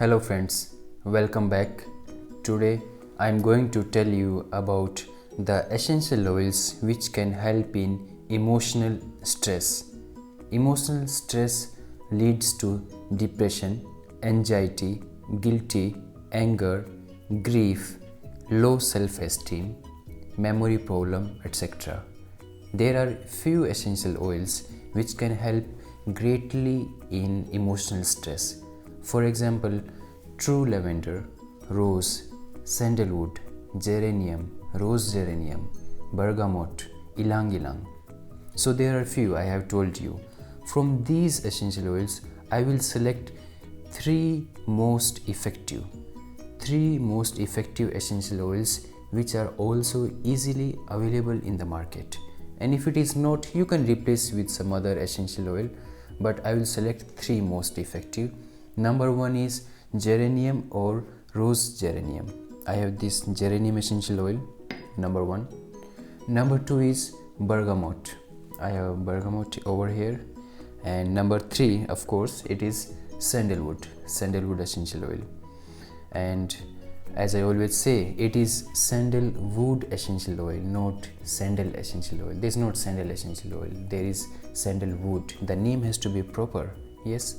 Hello friends, welcome back. Today I am going to tell you about the essential oils which can help in emotional stress. Emotional stress leads to depression, anxiety, guilty, anger, grief, low self-esteem, memory problem, etc. There are few essential oils which can help greatly in emotional stress. For example, true lavender, rose, sandalwood, geranium, rose geranium, bergamot, ilang ilang. So there are few I have told you. From these essential oils, I will select three most effective essential oils which are also easily available in the market. And if it is not, you can replace with some other essential oil, but I will select three most effective. Number one is geranium or rose geranium. I have this geranium essential oil, number one. Number two is bergamot. I have bergamot over here. And number three, of course, it is sandalwood essential oil. And as I always say, it is sandalwood essential oil, not sandal essential oil. There is not sandal essential oil, there is sandalwood. The name has to be proper, yes.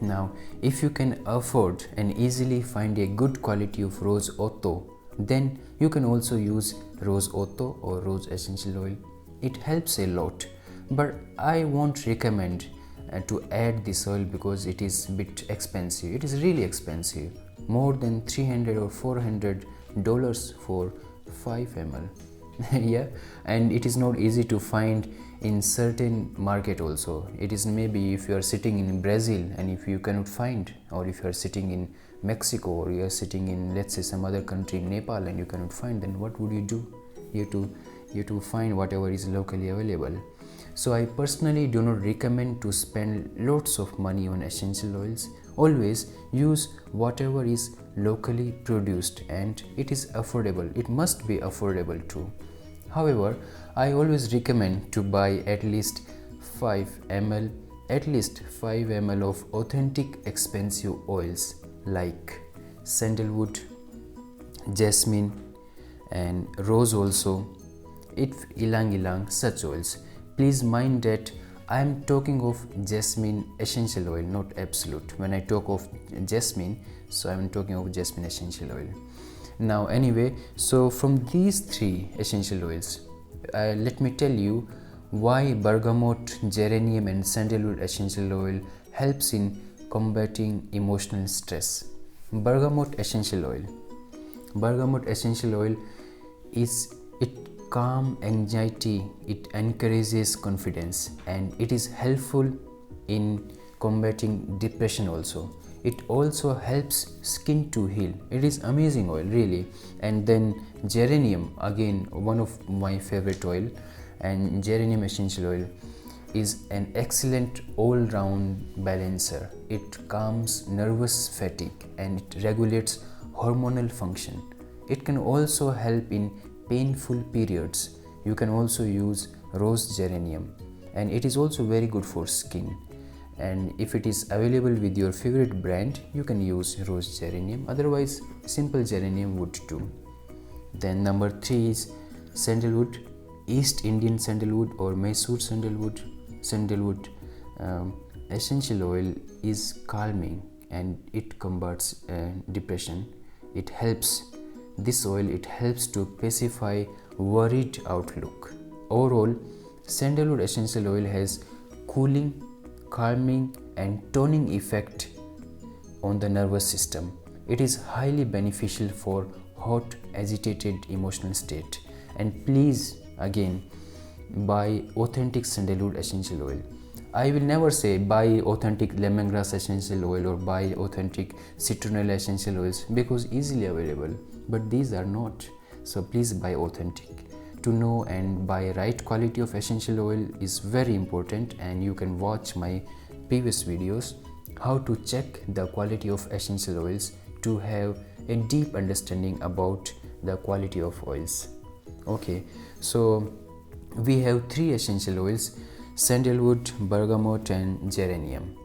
Now, if you can afford and easily find a good quality of rose otto, then you can also use rose otto or rose essential oil. It helps a lot, but I won't recommend to add this oil because it is a bit expensive. It is really expensive, more than $300 or $400 for 5 ml. Yeah, and it is not easy to find in certain market also. It is maybe if you are sitting in Brazil and if you cannot find, or if you are sitting in Mexico, or you are sitting in, let's say, some other country, Nepal, and you cannot find, then what would you do? You have to find whatever is locally available. So I personally do not recommend to spend lots of money on essential oils. Always use whatever is locally produced and it is affordable. It must be affordable too. However, I always recommend to buy at least 5 ml of authentic expensive oils like sandalwood, jasmine and rose also, ilang ilang, such oils. Please mind that I am talking of jasmine essential oil, not absolute. When I talk of jasmine, so I am talking of jasmine essential oil. Now anyway, so from these three essential oils, let me tell you why bergamot, geranium and sandalwood essential oil helps in combating emotional stress. Bergamot essential oil is, it calm anxiety, it encourages confidence, and it is helpful in combating depression also. It also helps skin to heal. It is amazing oil, really. And then geranium, again one of my favorite oil, and geranium essential oil is an excellent all-round balancer. It calms nervous fatigue and it regulates hormonal function. It can also help in painful periods. You can also use rose geranium, and it is also very good for skin. And if it is available with your favorite brand, you can use rose geranium, otherwise simple geranium would do. Then number three is sandalwood, East Indian sandalwood or Mysore sandalwood. Essential oil is calming and it combats depression. It helps to pacify worried outlook. Overall, sandalwood essential oil has cooling, calming and toning effect on the nervous system. It is highly beneficial for hot, agitated emotional state. And please, again, buy authentic sandalwood essential oil. I will never say buy authentic lemongrass essential oil or buy authentic citronella essential oils because easily available, but these are not. So please buy authentic. To know and buy right quality of essential oil is very important, and you can watch my previous videos how to check the quality of essential oils to have a deep understanding about the quality of oils. Okay, so we have three essential oils: sandalwood, bergamot and geranium.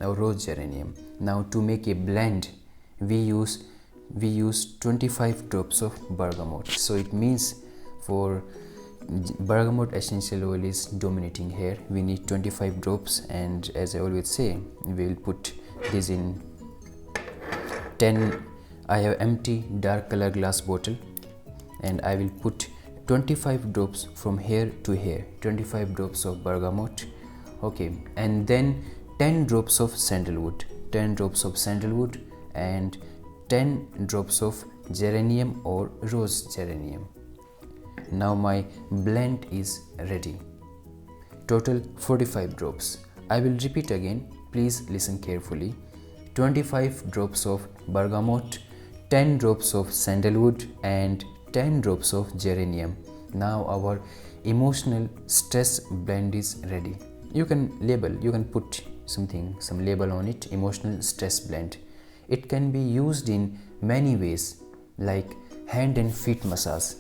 or rose geranium. Now to make a blend, we use 25 drops of bergamot. So it means for bergamot essential oil is dominating here. We need 25 drops, and as I always say, we will put this in 10. I have empty dark color glass bottle, and I will put 25 drops from here to here, 25 drops of bergamot. Okay, and then 10 drops of sandalwood, 10 drops of sandalwood, and 10 drops of geranium or rose geranium. Now my blend is ready. Total 45 drops. I will repeat again, please listen carefully. 25 drops of bergamot, 10 drops of sandalwood, and 10 drops of geranium. Now our emotional stress blend is ready. You can label, you can put some label on it, emotional stress blend. It can be used in many ways, like hand and feet massage,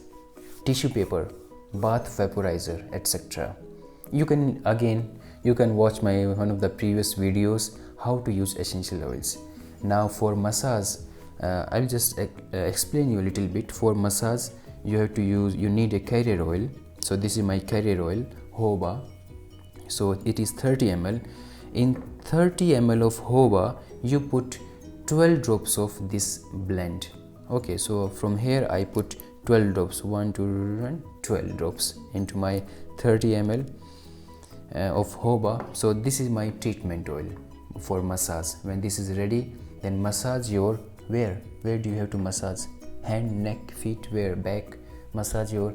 tissue paper, bath vaporizer, etc. You can watch one of the previous videos how to use essential oils. Now for massage, I'll just explain you a little bit. For massage, you need a carrier oil. So this is my carrier oil, jojoba. So it is 30 ml. In 30 ml of jojoba, you put 12 drops of this blend. Okay, so from here I put 12 drops, 1 2 12 drops into my 30 ml of jojoba. So this is my treatment oil for massage. When this is ready, then massage your where do you have to massage? Hand, neck, feet, where? Back. Massage your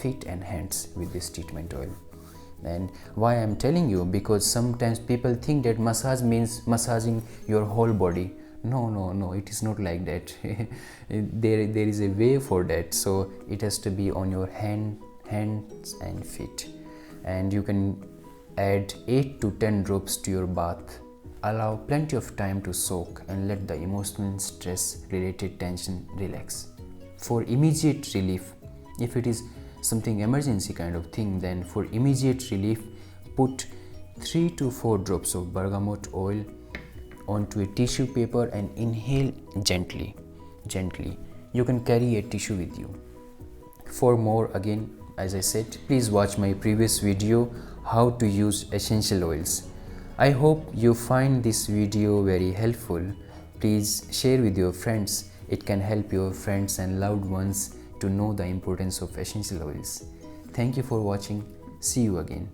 feet and hands with this treatment oil. And why I'm telling you, because sometimes people think that massage means massaging your whole body. No, it is not like that. there is a way for that. So it has to be on your hands and feet, and you can add 8 to 10 drops to your bath. Allow plenty of time to soak and let the emotional stress related tension relax. For immediate relief, if it is something emergency kind of thing, then for immediate relief, put 3 to 4 drops of bergamot oil onto a tissue paper and inhale gently. You can carry a tissue with you. For more, again, as I said, please watch my previous video how to use essential oils. I hope you find this video very helpful. Please share with your friends. It can help your friends and loved ones to know the importance of essential oils. Thank you for watching. See you again.